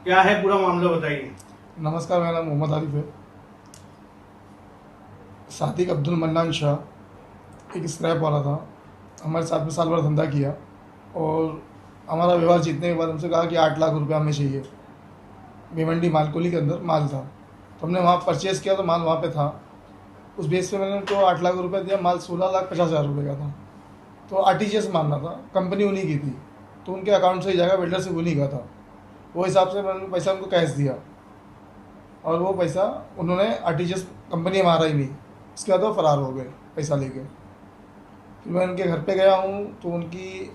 क्या है पूरा मामला बताइए। नमस्कार, मेरा नाम मोहम्मद आरिफ है। सादिक अब्दुल मन्नान शाह एक स्क्रैप वाला था। हमारे साथ में साल भर धंधा किया और हमारा व्यवहार जीतने के बाद हमसे कहा कि 8 लाख रुपया हमें चाहिए। भिवंडी मालकोली के अंदर माल था, तो हमने वहाँ परचेज़ किया तो माल वहाँ पे था। उस बेस पे मैंने उनको 8 लाख रुपया दिया। माल 16,50,000 रुपये का था। तो आरटीजीएस मानना था, कंपनी उन्हीं की थी, तो उनके अकाउंट से ही जाएगा, बिल्डर से उन्हीं का था। वो हिसाब से मैंने पैसा उनको कैश दिया और वो पैसा उन्होंने आरटीजीएस कंपनी में मारा ही नहीं। उसके बाद वो फ़रार हो गए पैसा लेके। फिर मैं उनके घर पे गया हूँ तो उनकी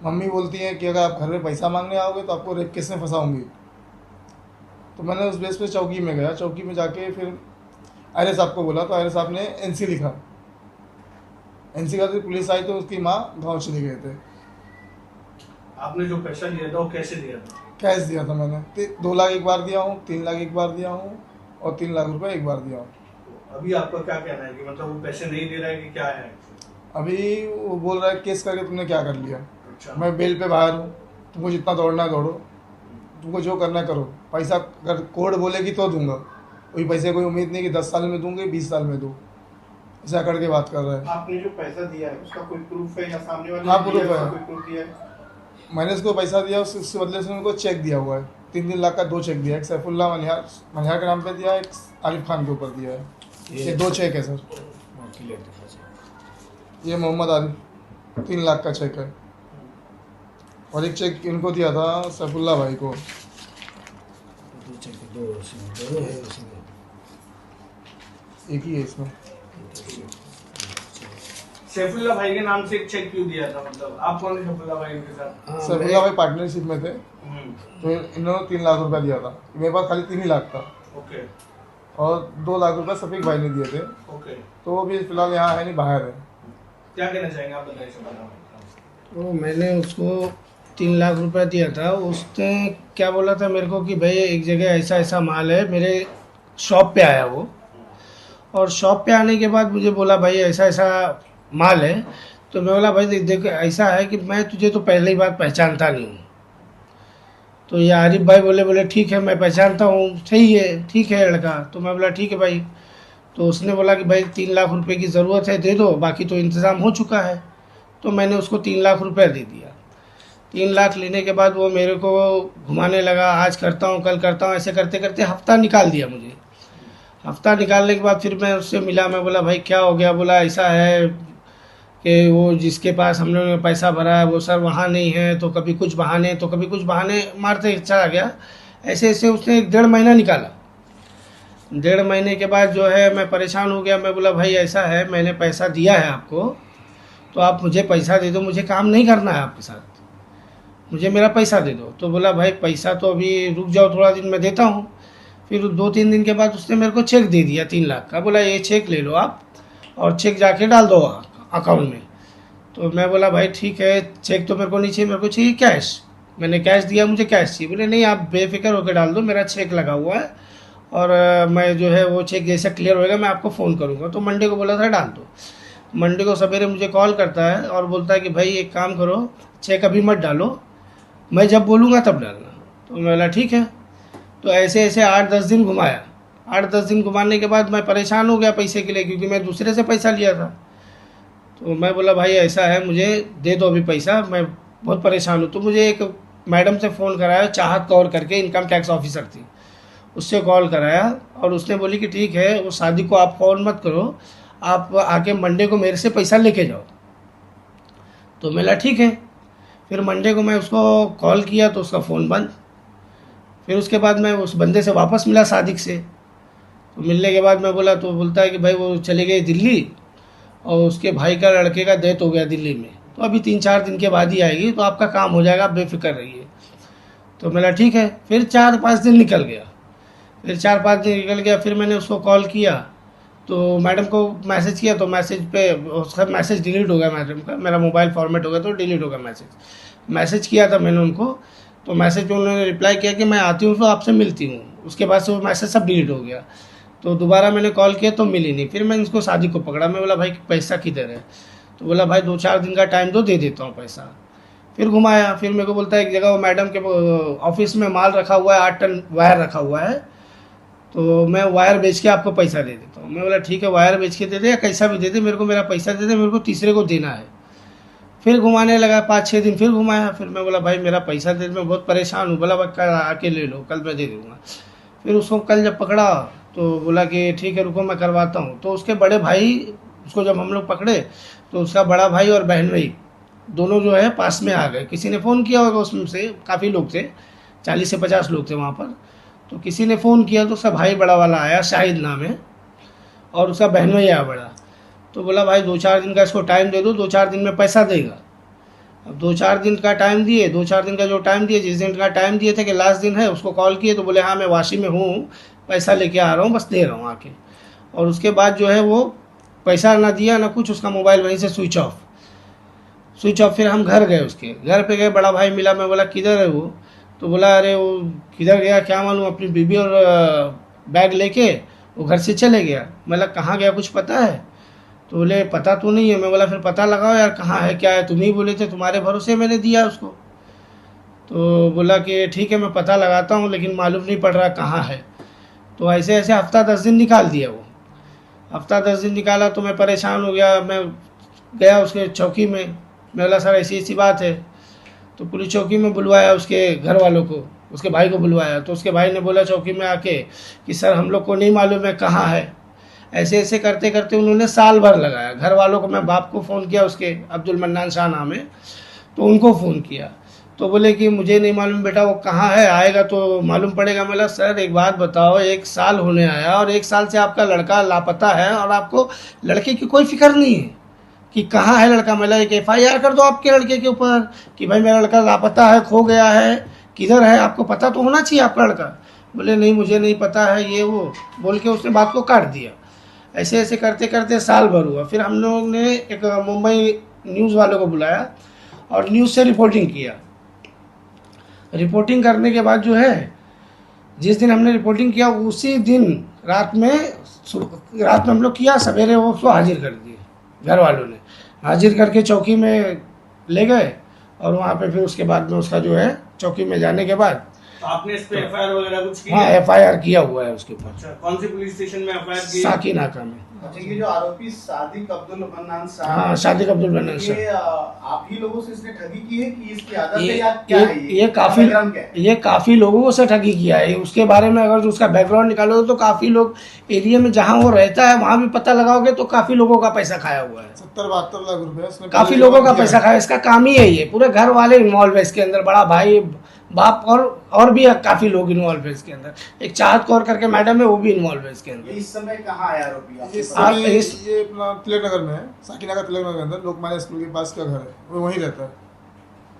मम्मी बोलती हैं कि अगर आप घर में पैसा मांगने आओगे तो आपको रेप केस में फंसाऊंगी। तो मैंने उस बेस पे चौकी में गया। चौकी में जाके फिर आर्य साहब को बोला तो आर्य साहब ने एनसी लिखा। एनसी का फिर पुलिस आई तो उसकी माँ गाँव चले गए थे। आपने जो पैसा लिया था वो कैसे लिया था? कैश दिया था मैंने। 2 लाख एक बार दिया हूँ, 3 लाख एक बार दिया हूँ और 3 लाख रुपए एक बार दिया हूँ। अभी आपका क्या कहना है कि मतलब वो पैसे नहीं दे रहा है कि क्या है? अभी वो बोल रहा है केस करके तुमने क्या कर लिया। अच्छा। मैं बेल पे बाहर हूँ, तुमको जितना दौड़ना है दौड़ो, तुमको जो करना है करो। पैसा अगर कोर्ट बोलेगी तो दूंगा, वही पैसे कोई उम्मीद नहीं कि 10 साल में दूंगी, 20 साल में दूँ। ऐसा करके बात कर रहा है। आपने जो पैसा दिया है उसका कोई प्रूफ है या सामने वाले हाँ, ने प्रूफ दिया है। उसका कोई प्रूफ दिया है? मैंने इसको पैसा दिया, उसके बदले से उनको चेक दिया हुआ है। 3-3 लाख का 2 चेक दिया है। एक सैफुल्ला मनिहार के नाम पे दिया है, एक आरिफ खान के ऊपर दिया है। ये 2 चेक है सर। ये मोहम्मद आरिफ 3 लाख का चेक है और एक चेक इनको दिया था सैफुल्ला भाई को। एक ही है इसमें। सैफुल्ला भाई के नाम से एक चेक क्यों दिया था? मतलब आप कौन है सैफुल्ला भाई के साथ? सैफुल्ला भाई पार्टनरशिप में थे, हम्म, तो इन्होंने 3 लाख रुपया दिया था। मेरे पास खाली 3 ही लाख था ओके और 2 लाख रुपया सफीक भाई ने दिए थे। ओके। तो वो भी फिलहाल यहाँ है नहीं, बाहर है। क्या कहना चाहेंगे आप? बताइए सैफुल्ला भाई। तो मैंने उसको 3 लाख रुपया दिया था। उसने क्या बोला था मेरे को कि भाई एक जगह ऐसा ऐसा माल है। मेरे शॉप पे आया वो, और शॉप पे आने के बाद मुझे बोला भाई ऐसा ऐसा माल है। तो मैं बोला भाई देख ऐसा है कि मैं तुझे तो पहले ही बात पहचानता नहीं हूँ। तो ये आरिफ भाई बोले ठीक है मैं पहचानता हूँ, सही है, ठीक है लड़का। तो मैं बोला ठीक है भाई। तो उसने बोला कि भाई 3 लाख रुपए की ज़रूरत है, दे दो, बाकी तो इंतज़ाम हो चुका है। तो मैंने उसको 3 लाख रुपया दे दिया। 3 लाख लेने के बाद वो मेरे को घुमाने लगा, आज करता हूँ कल करता हूँ, ऐसे करते करते हफ्ता निकाल दिया मुझे। हफ्ता निकालने के बाद फिर मैं उससे मिला। मैं बोला भाई क्या हो गया? बोला ऐसा है कि वो जिसके पास हम लोगों ने पैसा भरा है वो सर वहाँ नहीं है, तो कभी कुछ बहाने मारते चला गया। ऐसे ऐसे उसने 1.5 महीना निकाला। 1.5 महीने के बाद जो है मैं परेशान हो गया। मैं बोला भाई ऐसा है, मैंने पैसा दिया है आपको, तो आप मुझे पैसा दे दो, मुझे काम नहीं करना है आपके साथ, मुझे मेरा पैसा दे दो। तो बोला भाई पैसा तो अभी रुक जाओ, थोड़ा दिन मैं देता हूँ। फिर 2-3 दिन के बाद उसने मेरे को चेक दे दिया 3 लाख का। बोला ये चेक ले लो आप और चेक जाके डाल दो अकाउंट में। तो मैं बोला भाई ठीक है, चेक तो मेरे को नहीं चाहिए, मेरे को चाहिए कैश। मैंने कैश दिया, मुझे कैश चाहिए। बोले नहीं आप बेफिक्र होकर डाल दो, मेरा चेक लगा हुआ है और मैं जो है वो चेक जैसा क्लियर होएगा मैं आपको फ़ोन करूँगा। तो मंडे को बोला था डाल दो। मंडे को सवेरे मुझे कॉल करता है और बोलता है कि भाई एक काम करो, चेक अभी मत डालो, मैं जब बोलूँगा तब डालना। तो मैं बोला ठीक है। तो ऐसे ऐसे 8-10 दिन घुमाया। 8-10 दिन घुमाने के बाद मैं परेशान हो गया पैसे के लिए, क्योंकि मैं दूसरे से पैसा लिया था। तो मैं बोला भाई ऐसा है, मुझे दे दो अभी पैसा, मैं बहुत परेशान हूँ। तो मुझे एक मैडम से फ़ोन कराया, चाहत कौर करके इनकम टैक्स ऑफिसर थी, उससे कॉल कराया और उसने बोली कि ठीक है वो शादी को आप कॉल मत करो, आप आके मंडे को मेरे से पैसा लेके जाओ। तो मैं बोला ठीक है। फिर मंडे को मैं उसको कॉल किया तो उसका फ़ोन बंद। फिर उसके बाद मैं उस बंदे से वापस मिला, सादिक से। तो मिलने के बाद मैं बोला, तो बोलता है कि भाई वो चले गए दिल्ली और उसके भाई का लड़के का डेथ हो गया दिल्ली में, तो अभी 3-4 दिन के बाद ही आएगी, तो आपका काम हो जाएगा, आप बेफिक्र रहिए। तो मेरा ठीक है। फिर 4-5 दिन निकल गया। फिर मैंने उसको कॉल किया तो मैडम को मैसेज किया, तो मैसेज पे उसका मैसेज डिलीट हो गया मैडम का, मेरा मोबाइल फॉर्मेट हो गया तो डिलीट हो गया मैसेज किया था मैंने उनको। तो मैसेज पे उन्होंने रिप्लाई किया कि मैं आती हूँ तो आपसे मिलती हूँ। उसके बाद से वो मैसेज सब डिलीट हो गया। तो दोबारा मैंने कॉल किया तो मिली नहीं। फिर मैंने इसको शादी को पकड़ा। मैं बोला भाई पैसा किधर है? तो बोला भाई 2-4 दिन का टाइम दो, दे देता हूँ पैसा। फिर घुमाया, फिर मेरे को बोलता है एक जगह वो मैडम के ऑफिस में माल रखा हुआ है, 8 टन वायर रखा हुआ है, तो मैं वायर बेच के आपको पैसा दे देता हूँ। मैं बोला ठीक है, वायर बेच के दे दे या कैसा भी दे दे, मेरे को मेरा पैसा दे दे, मेरे को तीसरे को देना है। फिर घुमाने लगा, 5-6 दिन फिर घुमाया। फिर मैं बोला भाई मेरा पैसा दे दे, मैं बहुत परेशान हूँ। बोला भाई कल आके ले लो, कल मैं दे दूँगा। फिर उसको कल जब पकड़ा तो बोला कि ठीक है रुको मैं करवाता हूँ। तो उसके बड़े भाई, उसको जब हम लोग पकड़े तो उसका बड़ा भाई और बहन भाई दोनों जो है पास में आ गए। किसी ने फ़ोन किया होगा, उसमें से काफ़ी लोग थे, 40 से 50 लोग थे वहाँ पर। तो किसी ने फ़ोन किया तो उसका भाई बड़ा वाला आया, शाहिद नाम है, और उसका बहन भाई आया बड़ा। तो बोला भाई 2-4 दिन का इसको टाइम दे दो, 2-4 दिन में पैसा देगा। अब 2-4 दिन का टाइम दिए, 2-4 दिन का जो टाइम दिए, जिस दिन का टाइम दिए थे कि लास्ट दिन है, उसको कॉल किए तो बोले हाँ मैं वाशी में हूँ, पैसा लेके आ रहा हूँ, बस दे रहा हूँ आके। और उसके बाद जो है वो पैसा ना दिया ना कुछ, उसका मोबाइल वहीं से स्विच ऑफ। फिर हम घर गए, उसके घर पे गए, बड़ा भाई मिला। मैं बोला किधर है वो? तो बोला अरे वो किधर गया क्या मालूम, अपनी बीबी और बैग लेके वो घर से चले गया। मैं बोला कहाँ गया, कुछ पता है? तो बोले पता तो नहीं है। मैं बोला फिर पता लगाओ यार, कहाँ है क्या है, तुम ही बोले थे, तुम्हारे भरोसे मैंने दिया उसको। तो बोला कि ठीक है मैं पता लगाता हूँ, लेकिन मालूम नहीं पड़ रहा कहाँ है। तो ऐसे ऐसे हफ्ता 10 दिन निकाल दिया वो। हफ्ता 10 दिन निकाला तो मैं परेशान हो गया। मैं गया उसके चौकी में, मैं बोला सर ऐसी ऐसी बात है। तो पुलिस चौकी में बुलवाया उसके घर वालों को, उसके भाई को बुलवाया। तो उसके भाई ने बोला चौकी में आके कि सर हम लोग को नहीं मालूम है कहाँ है। ऐसे ऐसे करते करते उन्होंने साल भर लगाया। घर वालों को, मैं बाप को फ़ोन किया, उसके अब्दुल मन्नान शाह नाम है, तो उनको फ़ोन किया। तो बोले कि मुझे नहीं मालूम बेटा वो कहाँ है, आएगा तो मालूम पड़ेगा। बोला सर एक बात बताओ, 1 साल होने आया और 1 साल से आपका लड़का लापता है और आपको लड़के की कोई फिक्र नहीं है कि कहाँ है लड़का। मैं एक FIR कर दो आपके लड़के के ऊपर कि भाई मेरा लड़का लापता है, खो गया है, किधर है, आपको पता तो होना चाहिए आपका लड़का। बोले नहीं मुझे नहीं पता है, ये वो बोल के उसने बात को काट दिया। ऐसे ऐसे करते करते साल भर हुआ। फिर हम लोग ने एक मुंबई न्यूज़ वालों को बुलाया और न्यूज़ से रिपोर्टिंग किया। रिपोर्टिंग करने के बाद जो है, जिस दिन हमने रिपोर्टिंग किया उसी दिन रात में हम लोग किया, सवेरे वो उसको हाजिर कर दिए। घर वालों ने हाजिर करके चौकी में ले गए और वहाँ पे फिर उसके बाद में उसका जो है चौकी में जाने के बाद तो आपने इस पे FIR वगैरह कुछ की? हाँ FIR किया हुआ है उसके ऊपर। अच्छा, कौन सी पुलिस स्टेशन में FIR की? साकीनाका में। अच्छा, ये जो आरोपी सादिक अब्दुल मन्नान साहब, हाँ सादिक अब्दुल मन्नान ये साहब, आप ही लोगों से इसने ठगी की है कि इसकी आदत है ये या क्या है? ये काफी बैकग्राउंड क्या है? ये काफी लोगों से ठगी किया है। उसके बारे में अगर उसका बैकग्राउंड निकालोगे तो काफी लोग एरिया में जहाँ वो रहता है वहाँ भी पता लगाओगे तो काफी लोगों का पैसा खाया हुआ है। 70-72 लाख रुपए उसने काफी लोगों का पैसा खाया। इसका काम ही है, ये पूरे घर वाले इन्वॉल्व है इसके अंदर, बड़ा भाई, बाप और भी काफी लोग इन्वॉल्व है इसके अंदर। एक चाहत कौर करके मैडम है, वो भी इन्वॉल्व है इसके ये अंदर। इस समय कहाँ है आरोपी? आपके इस पास? समय ये अपना तिलक नगर में है, साकिनाका तिलक नगर के अंदर लोकमान्य स्कूल के पास का घर है, वो वहीं रहता है।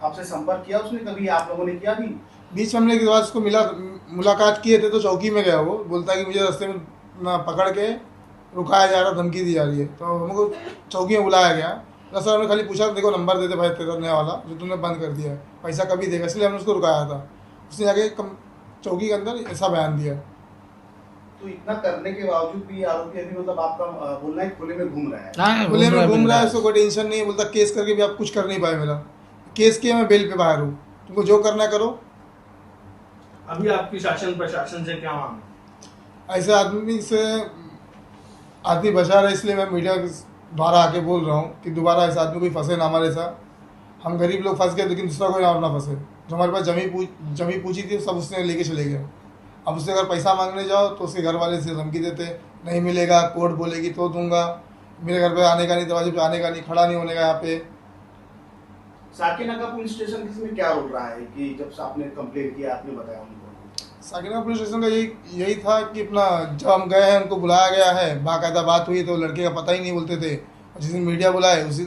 आपसे संपर्क किया उसने कभी, आप लोगों ने किया नहीं? बीच में हमने एक बार उसको मुलाकात किए थे तो चौकी में गया, वो बोलता है कि मुझे रास्ते में ना पकड़ के रुकाया जा रहा, धमकी दी जा रही है। तो हमको चौकी में बुलाया गया। सर हमने खाली पूछा देखो नंबर दे दे भाई तेरा नया वाला जो तुमने बंद कर दिया है, पैसा कभी देगा, इसलिए हमने उसको रुकाया था। उसने जाके चौकी के अंदर ऐसा बयान दिया। तो इतना करने के बावजूद भी आरोपी अभी मतलब आपका बोलना है खुले में घूम रहा है? हाँ, खुले में घूम रहा है, उसको कोई टेंशन नहीं है। बोलता केस करके भी आप कुछ कर नहीं पाए, मेरा केस किया, मैं बेल पे बाहर हूँ, तुमको जो करना है करो। अभी आपकी शासन प्रशासन से क्या मांग है? ऐसे आदमी से आदमी बचा रहा है, इसलिए मैं मीडिया द्वारा आके बोल रहा हूँ कि दोबारा ऐसा आदमी कोई फंसे ना हमारे साथ। हम गरीब लोग फंस गए लेकिन दूसरा कोई और ना फंसे। जो हमारे पास जमी पूछी थी सब उसने लेके चले गए। अब उससे अगर पैसा मांगने जाओ तो उसके घर वाले से धमकी देते, नहीं मिलेगा, कोर्ट बोलेगी तो दूंगा, मेरे घर पे आने का नहीं, दरवाजे पे आने का नहीं, खड़ा नहीं होने का। यहाँ पे साकीनाका पुलिस स्टेशन इसमें क्या रोल रहा है कि जब आपने कंप्लेन किया, आपने बताया उनको? साकिनाका पुलिस स्टेशन का यही था कि अपना जब हम गए हैं, उनको बुलाया गया है, बाकायदा बात हुई तो लड़के का पता ही नहीं बोलते थे। जिस दिन मीडिया बुलाए उसी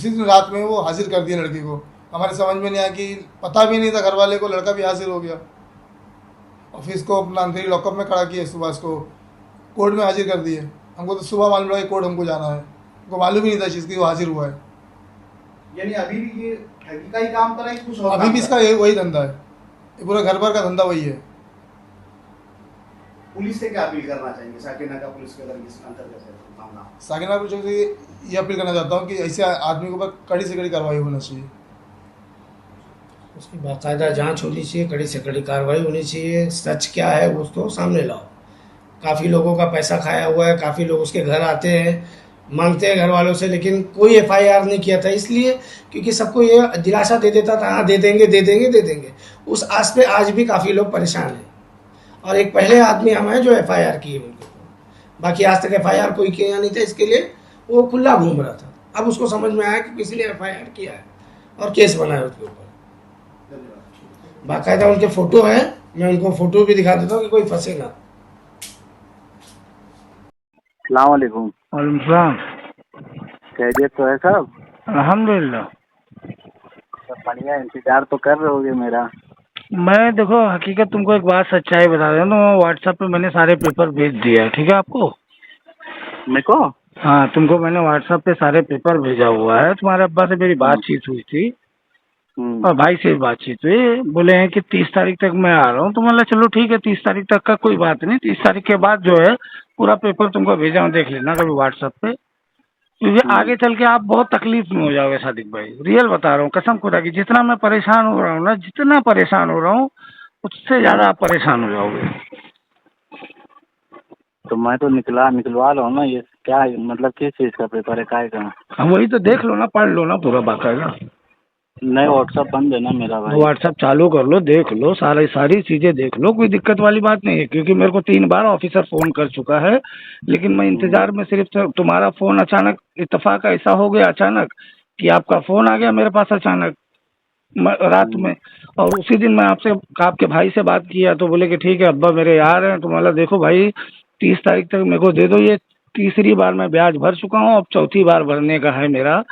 दिन रात में वो हाजिर कर दिया लड़के को। हमारे समझ में नहीं आया कि पता भी नहीं था घर वाले को, लड़का भी हाजिर हो गया। ऑफिस को अपना अंधेरी लॉकअप में खड़ा किया, सुबह उसको कोर्ट में हाजिर कर दिए। हमको तो सुबह मालूम पड़ा कि कोर्ट हमको जाना है, हमको मालूम ही नहीं था चीज़ की वो हाजिर हुआ है। यानी अभी भी ये ठगी का ही काम कर रहा है, कुछ और अभी काम भी कर इसका रहा है? वही धंधा है, ये पूरा घर भर का धंधा वही है। पुलिस से क्या अपील करना चाहेंगे साकीनाका पुलिस के अगर इस अंतर्गत है तो मामला? साकिनाका पुलिस से ये अपील करना चाहता हूँ कि ऐसे आदमी के ऊपर कड़ी से कड़ी कार्रवाई होना चाहिए। उसकी बाकायदा जांच होनी चाहिए, कड़ी से कड़ी कार्रवाई होनी चाहिए। सच क्या है वो उसको सामने लाओ। काफ़ी लोगों का पैसा खाया हुआ है, काफ़ी लोग उसके घर आते हैं, मांगते हैं घर वालों से, लेकिन कोई एफआईआर नहीं किया था। इसलिए क्योंकि सबको ये दिलासा दे देता था, हाँ दे देंगे दे देंगे दे देंगे। उस आस पे आज भी काफ़ी लोग परेशान हैं। और एक पहले आदमी हम हैं जो एफआईआर किए उनके ऊपर। बाकी आज तक एफआईआर कोई किया नहीं था, इसके लिए वो खुला घूम रहा था। अब उसको समझ में आया कि किसी ने एफआईआर किया है और केस बना है उसके ऊपर। बाकायदा उनके फोटो हैं, मैं उनको फोटो भी दिखा देता हूँ कि कोई फंसे ना। अस्सलाम वालेकुम। वालेकुम। खैरियत तो है साहब? अल्हम्दुलिल्लाह। सब बढ़िया, इंतजार तो कर रहे होगे मेरा। मैं देखो हकीकत तुमको एक बात सच्चाई बता रहा हूँ, तो व्हाट्सएप पे मैंने सारे पेपर भेज दिया है, ठीक है आपको? मेरे को? हाँ, तुमको मैंने व्हाट्सएप पे सारे पेपर भेजा हुआ है। तुम्हारे अब्बा से मेरी बातचीत हुई थी और भाई से भी बातचीत हुई। बोले हैं कि 30 तारीख तक मैं आ रहा हूँ। तो मतलब चलो ठीक है, 30 तारीख तक का कोई बात नहीं। 30 तारीख के बाद जो है पूरा पेपर तुमको भेजा हूँ, देख लेना कभी व्हाट्सएप पे। क्योंकि आगे चल के आप बहुत तकलीफ में हो जाओगे सादिक भाई, रियल बता रहा हूँ, कसम खुदा की। जितना मैं परेशान हो रहा हूँ ना, जितना परेशान हो रहा हूँ उससे ज्यादा आप परेशान हो जाओगे। तो मैं तो निकलवा रहा हूँ ना। ये क्या है, मतलब किस चीज़ का पेपर है, काय का? हम वही तो देख लो ना, पढ़ लो ना पूरा बाकायदा। नहीं, व्हाट्सअप बंद है ना मेरा भाई। व्हाट्सएप चालू कर लो, देख लो, सारी चीजें देख लो, कोई दिक्कत वाली बात नहीं है। क्योंकि मेरे को 3 बार ऑफिसर फोन कर चुका है, लेकिन मैं इंतजार में सिर्फ तुम्हारा फोन अचानक इत्तेफाक ऐसा हो गया अचानक कि आपका फोन आ गया मेरे पास अचानक रात में। और उसी दिन मैं आपके भाई से बात किया तो बोले कि ठीक है अब्बा मेरे यार हैं। तो मतलब देखो भाई, 30 तारीख तक मेरे को दे दो। ये तीसरी बार मैं ब्याज भर चुका हूँ, अब चौथी बार भरने का है मेरा।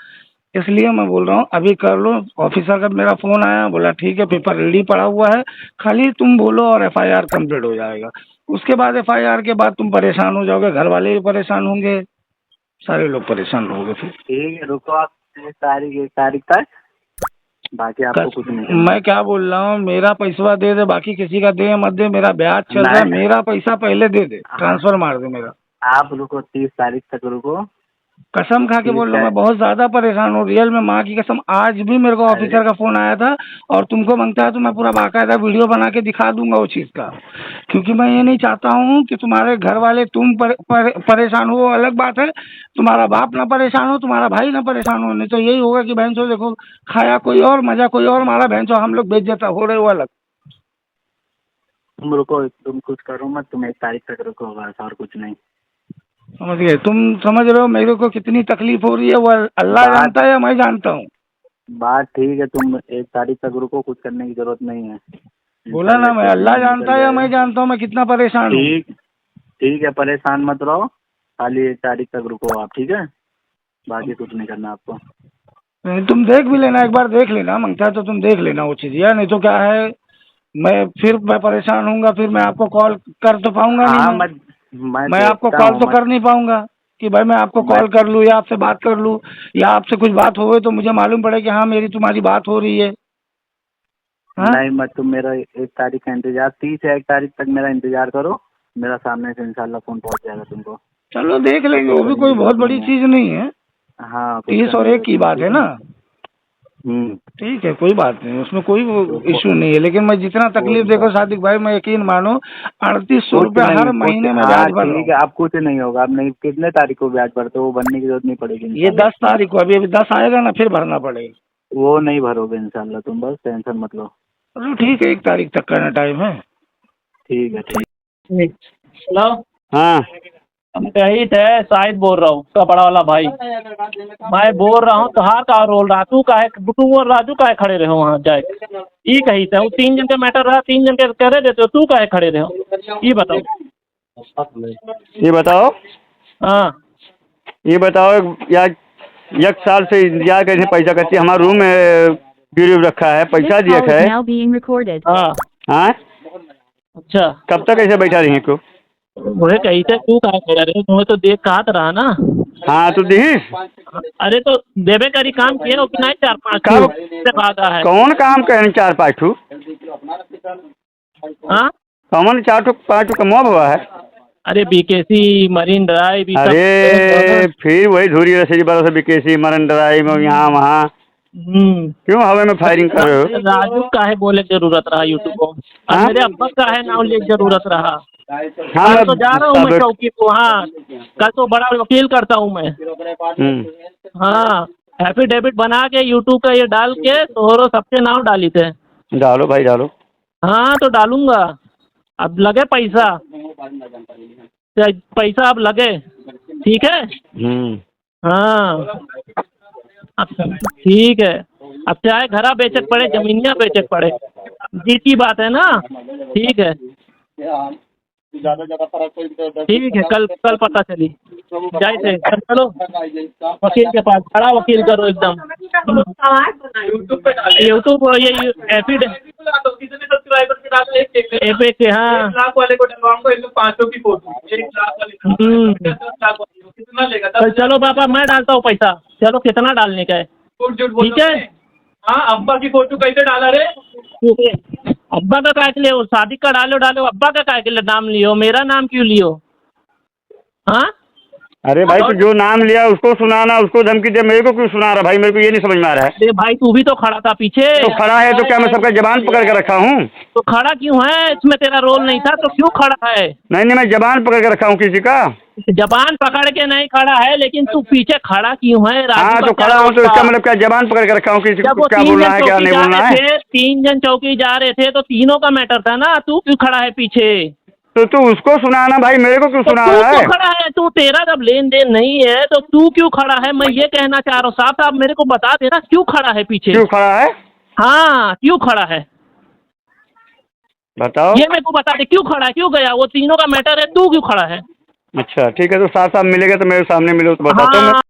इसलिए मैं बोल रहा हूँ अभी कर लो। ऑफिसर का मेरा फोन आया, बोला ठीक है पेपर रेडी पड़ा हुआ है, खाली तुम बोलो और एफआईआर कंप्लीट हो जाएगा। उसके बाद एफआईआर के बाद तुम परेशान हो जाओगे, घर वाले भी परेशान होंगे, सारे लोग परेशान होंगे फिर। ठीक है, रुको आप 1 तारीख तक, बाकी आपको कुछ नहीं करना। मैं क्या बोल रहा हूँ, मेरा पैसा दे दे, बाकी किसी का दे मत दे। मेरा ब्याज चल रहा है, मेरा पैसा पहले दे दे, ट्रांसफर मार दे मेरा। आप रुको, 30 तारीख तक रुको। कसम खा के बोल रहा हूँ, मैं बहुत ज्यादा परेशान हूँ रियल में, माँ की कसम। आज भी मेरे को ऑफिसर का फोन आया था और तुमको मांगता है तो मैं पूरा बाकायदा वीडियो बना के दिखा दूंगा वो चीज का। क्योंकि मैं ये नहीं चाहता हूँ कि तुम्हारे घर वाले तुम परेशान हो, अलग बात है। तुम्हारा बाप ना परेशान हो, तुम्हारा भाई ना परेशान हो। नहीं तो यही होगा कि बहन चो देखो, खाया कोई और मजा कोई और, मारा बहन चो हम लोग बेइज्जत हो रहे हो अलग। तुम रुको, तुम कुछ करो मत, तुम 1 तारीख तक रुको बस, और कुछ नहीं। समझ गए? तुम समझ रहे हो मेरे को कितनी तकलीफ हो रही है, वो अल्लाह जानता है या मैं जानता हूँ। बात ठीक है, तुम 1 तारीख तक रुको, कुछ करने की जरूरत नहीं है। बोला ना, मैं अल्लाह जानता है या मैं जानता हूँ मैं कितना परेशान हूँ। ठीक है, परेशान मत रहो, खाली 1 तारीख तक रुको आप, ठीक है? बाकी कुछ नहीं करना आपको। नहीं, तुम देख भी लेना, एक बार देख लेना, मांगता है तो तुम देख लेना वो चीज़ यार। नहीं तो क्या है, मैं परेशान हूँगा, फिर मैं आपको कॉल कर तो पाऊंगा हाँ, नहीं। मैं मैं आपको देखता कॉल हूँ, तो कर नहीं पाऊंगा कि भाई मैं आपको कॉल कर लूँ या आपसे बात कर लूँ, या आपसे कुछ बात हो गई तो मुझे मालूम पड़े कि हाँ मेरी तुम्हारी बात हो रही है। हाँ? नहीं, मत तुम मेरा 1 तारीख का इंतजार, 30 या 1 तारीख तक मेरा इंतजार करो। मेरा सामने से इंशाल्लाह फोन पहुंच जाएगा तुमको। चलो देख लेंगे, वो भी कोई बहुत बड़ी चीज़ नहीं है। हाँ, 30 और 1 की बात है ना। हम्म। ठीक है, कोई बात नहीं, उसमें कोई इशू नहीं है। लेकिन मैं जितना तकलीफ देखो सादिक भाई, मैं यकीन मानो 3800 रुपया हर महीने में ब्याज भर रहा हूँ। ठीक है, आप कुछ नहीं होगा। आप नहीं, कितने तारीख को ब्याज भरते हो, वो भरने की जरूरत नहीं पड़ेगी। ये 10 तारीख को, अभी 10 आएगा ना, फिर भरना पड़ेगा। वो नहीं भरोगे इंशाल्लाह, तुम बस टेंशन मत लो। चलो ठीक है, 1 तारीख तक का ना टाइम है। ठीक है, ठीक। हेलो, हाँ, मुजाहिद है, शाहिद बोल रहा हूँ, उसका बड़ा वाला भाई। मैं बोल रहा हूँ तोहार का रोल रहा, तू और राजू काहे खड़े रहे वहाँ जाए? ई कही था 3 जन के मैटर रहा, 3 जन के करे देते हो, तू काहे खड़े रहे? ये बताओ। हाँ, ये बताओ यार, 1 साल से इंतजार करते पैसा करती, हमारा रूम में वीडियो रखा है, पैसा दिया है। हाँ, हाँ, अच्छा, कब तक ऐसे बैठा रही को? मुझे कही थे तू काहे खड़े रहे? तुम्हें तो देख कहा तो रहा ना। हाँ, तो दी अरे तो देवे करी काम किए हो कि नहीं? 4-5 कब? से भागा है। कौन काम करें 4-5 ठू? हाँ, कौन 4-5 ठू कमवा हुआ है? अरे बीकेसी, मरीन ड्राइव, अरे फिर वही धूरी रसी 1200 बीकेसी, मरन ड्राइव, यहाँ वहाँ क्यों हवा में फायरिंग कर रहे हो? राजू का है बोले जरूरत रहा यूट्यूब को, और हाँ? मेरे अब्बा का है नाम ले जरूरत रहा। हाँ कल तो जा रहा हूँ मैं सब- चौकी को, हाँ कल तो बड़ा वकील करता हूँ मैं। हाँ एफिडेविट बना के यूट्यूब का ये डाल के तोहरो सबके नाम डाली थे। डालो भाई डालो। हाँ तो डालूंगा, अब लगे पैसा, पैसा अब लगे, ठीक है। हाँ अब ठीक है, अब चाहे घरा बेचक पड़े जमीनिया बेचक पड़े, जीत की बात है ना। ठीक है ठीक है, कल कल पता चली जाए थे। चलो वकील के पास, खड़ा वकील करो एकदम। यूट्यूब ये एपिक के, हाँ 1 लाख वाले को डलवाऊंगा, इन लोग 500 की फोटो, 1 लाख वाले को 10 लाख वाले को कितना लेगा? तो चलो पापा मैं डालता हूँ पैसा, चलो कितना डालने का है? ठीक है। हाँ अब्बा की फोटो कैसे डाला रे? अब्बा का काय के लिए? शादी का डालो डालो, अब्बा का काय के लिए नाम लियो, मेरा नाम क्यों लियो? हाँ अरे भाई तो जो नाम लिया उसको सुनाना, उसको धमकी दे, मेरे को क्यों सुना रहा भाई? मेरे को ये नहीं समझ में आ रहा है। अरे भाई तू भी तो खड़ा था पीछे। तो खड़ा है तो क्या मैं सबका जबान पकड़ के रखा हूँ? तो खड़ा क्यों है? इसमें तेरा रोल नहीं था तो क्यों खड़ा है? नहीं नहीं, मैं जबान पकड़ के रखा हूँ किसी का। जबान पकड़ के नहीं खड़ा है, लेकिन तू पीछे खड़ा क्यों है? हाँ तो खड़ा हूँ तो इसका मतलब क्या जबान पकड़ के रखा हूँ किसी जब को? वो क्या 3 बोलना जन है क्या चौकी नहीं जा बोलना रहे है? थे, 3 जन चौकी जा रहे थे तो तीनों का मैटर था ना, तू क्यों खड़ा है पीछे? तो तू उसको सुनाना भाई, मेरे को क्यों तो सुना तू रहा क्यों है? खड़ा है? तू तेरा जब लेन देन नहीं है तो तू क्यों खड़ा है? मैं ये कहना चाह रहा हूँ, साहब साहब मेरे को बता देना क्यों खड़ा है पीछे? क्यों खड़ा है हाँ क्यों खड़ा है बताओ। ये मेरे को बता दे, क्यों खड़ा है, क्यों गया? वो तीनों का मैटर है, तू क्यों खड़ा है? अच्छा ठीक है, तो साथ साथ मिलेगा तो मेरे सामने मिलो तो बताता हूँ मैं। हाँ